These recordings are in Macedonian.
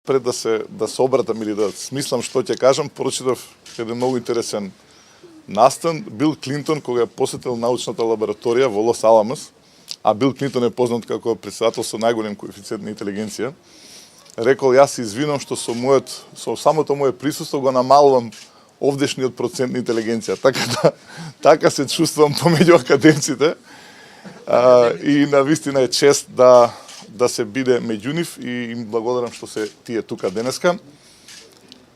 пред да се обратам или да смислам што ќе кажам, прочитав еден многу интересен настан. Бил Клинтон, кога е посетил научната лабораторија во Лос Аламос, а Бил Клинтон е познат како председател со најголем коефициент на интелигенција, рекол, јас се извинам што со самото мое присуство го намалувам овдешниот процент на интелигенција. Така се чувствувам помеѓу академците. И навистина е чест да се биде меѓу нив и им благодарам што се тие тука денеска.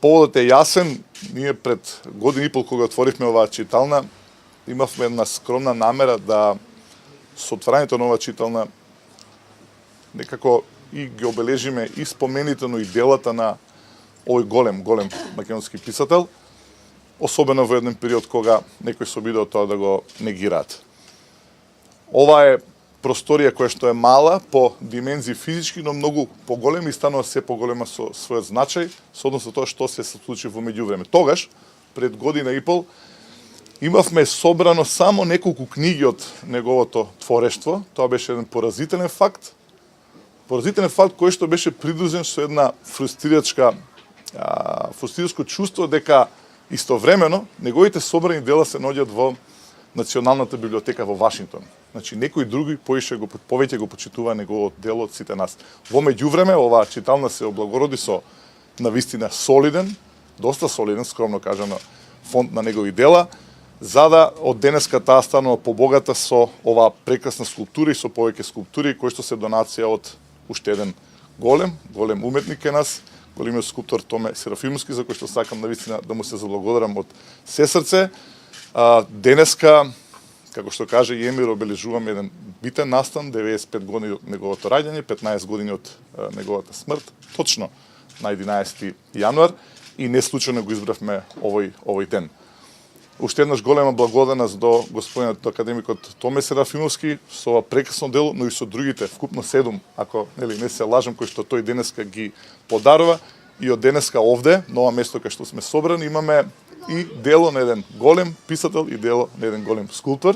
Поводот е јасен. Ние пред година и пол кога отворивме оваа читална, имавме една скромна намера да со отварањето на оваа читална некако и ги обележиме и спомените, но и делата на овој голем македонски писател, особено во еден период кога некој се обидува тоа да го негираат. Ова е просторија која што е мала по димензии физички, но многу поголема и станува се поголема со својот значај, со однос на тоа што се случи во меѓувреме. Тогаш, пред година и пол, имавме собрано само неколку книги од неговото творештво. Тоа беше еден поразителен факт кој што беше придружен со една фрустрирачко чувство дека истовремено неговите собрани дела се наоѓаат во Националната библиотека во Вашингтон. Значи некој други повеќе го почитува неговото дело од сите нас. Во меѓувреме оваа читална се облагороди со навистина солиден, доста солиден, скромно кажано, фонд на негови дела, за да од денеска таа станува побогата со оваа прекрасна скулптура и со повеќе скулптури кои што се донација од уште еден голем уметник е нас, големиот скулптор Томе Серафимовски, за кој што сакам навистина да му се заблагодарам од се срце. Денеска, како што каже Јемир, обележуваме еден битен настан, 95 години од неговото раѓање, 15 години од неговата смрт, точно на 11 јануар, и не случајно го избравме овој ден. Уште еднаш голема благодарност до господинот академикот Томе Серафимовски со ова прекрасно дело, но и со другите, вкупно 7, ако не се лажам, кои што тој денеска ги подарува. И од денеска овде, на ова место кај што сме собрани, имаме и дело на еден голем писател и дело на еден голем скулптор.